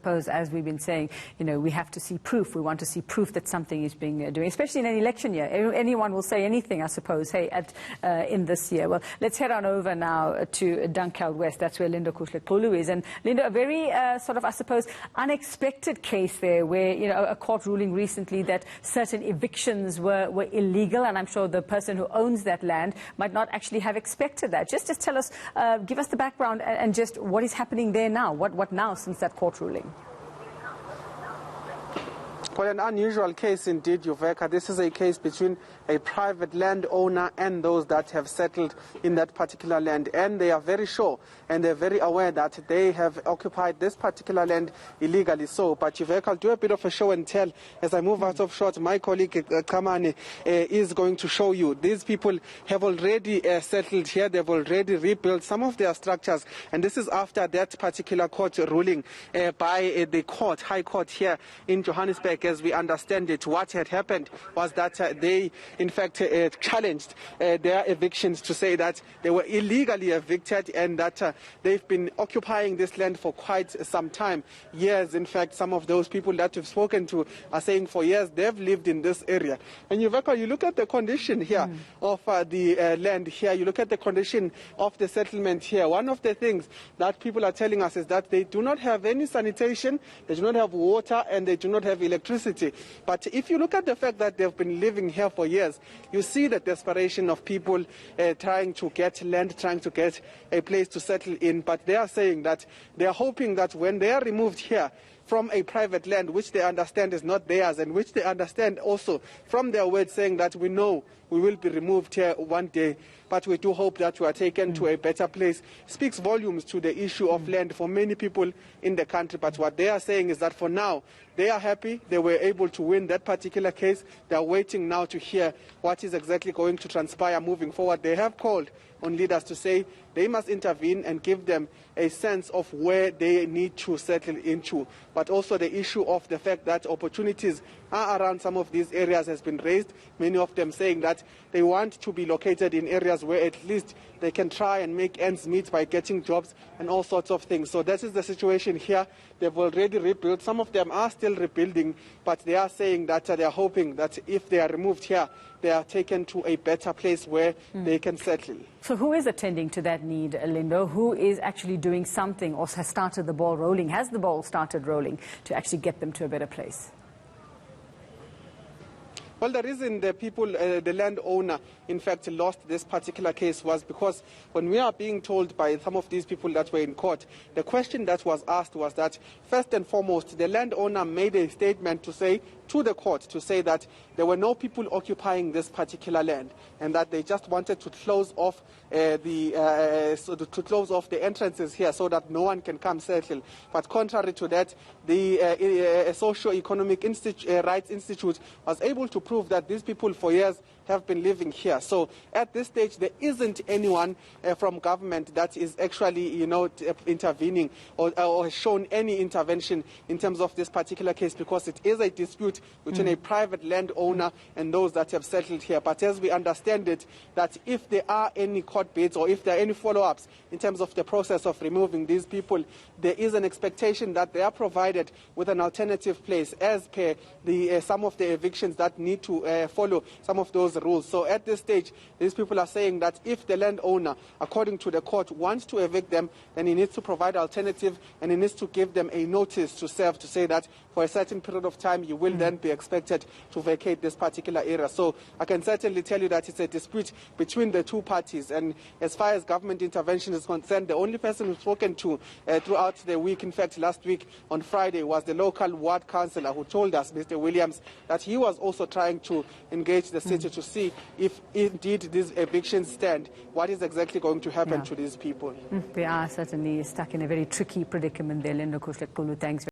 suppose, as we've been saying, we have to see proof. We want to see proof that something is being doing, especially in an election year. Anyone will say anything, I suppose, in this year. Well, let's head on over now to Dunkeld West. That's where Linda Kuhle-Kulu is. And Linda, a very sort of, I suppose, unexpected case there where, a court ruling recently that certain evictions were illegal, and I'm sure the person who owns that land might not actually have expected that. Just tell us, give us the background and just what is happening there now. What now since that court ruling? Quite an unusual case indeed, Yuveka. This is a case between a private landowner and those that have settled in that particular land. And they are very sure and they're very aware that they have occupied this particular land illegally. So, but Yuveka, I'll do a bit of a show and tell as I move out of shot. My colleague Kamane is going to show you. These people have already settled here. They've already rebuilt some of their structures. And this is after that particular court ruling by the court, High Court here in Johannesburg. As we understand it, what had happened was that they, in fact, challenged their evictions to say that they were illegally evicted and that they've been occupying this land for quite some time, years. In fact, some of those people that we've spoken to are saying for years they've lived in this area. And you look at the condition here of the land here, you look at the condition of the settlement here. One of the things that people are telling us is that they do not have any sanitation, they do not have water, and they do not have electricity. But if you look at the fact that they've been living here for years, you see the desperation of people trying to get land, trying to get a place to settle in. But they are saying that they are hoping that when they are removed here from a private land, which they understand is not theirs, and which they understand also from their words saying that we know we will be removed here one day, but we do hope that we are taken to a better place, speaks volumes to the issue of land for many people in the country. But what they are saying is that for now, they are happy. They were able to win that particular case. They are waiting now to hear what is exactly going to transpire moving forward. They have called on leaders to say they must intervene and give them a sense of where they need to settle into. But also the issue of the fact that opportunities are around some of these areas has been raised. Many of them saying that they want to be located in areas where at least they can try and make ends meet by getting jobs and all sorts of things. So that is the situation here. They've already rebuilt. Some of them are still rebuilding, but they are saying that they are hoping that if they are removed here, they are taken to a better place where they can settle. So who is attending to that need, Lindo? Who is actually doing something or has started the ball rolling? Has the ball started rolling to actually get them to a better place? Well, the reason the people, the landowner, in fact, lost this particular case was because when we are being told by some of these people that were in court, the question that was asked was that, first and foremost, the landowner made a statement to say to the court to say that there were no people occupying this particular land and that they just wanted to close off the entrances here so that no one can come settle. But contrary to that, the Socio-Economic Rights Institute was able to prove that these people for years have been living here. So at this stage, there isn't anyone from government that is actually, intervening or shown any intervention in terms of this particular case, because it is a dispute between a private landowner and those that have settled here. But as we understand it, that if there are any court bids or if there are any follow-ups in terms of the process of removing these people, there is an expectation that they are provided with an alternative place as per the some of the evictions that need to follow some of those rules. So at this stage, these people are saying that if the landowner, according to the court, wants to evict them, then he needs to provide alternative and he needs to give them a notice to serve to say that for a certain period of time you will then be expected to vacate this particular area. So I can certainly tell you that it's a dispute between the two parties, and as far as government intervention is concerned, the only person who's spoken to throughout the week, in fact last week on Friday, was the local ward councillor who told us, Mr. Williams, that he was also trying to engage the city to see if indeed these evictions stand, what is exactly going to happen to these people. They are certainly stuck in a very tricky predicament there, Linda Kuhle-Kulu. Thanks.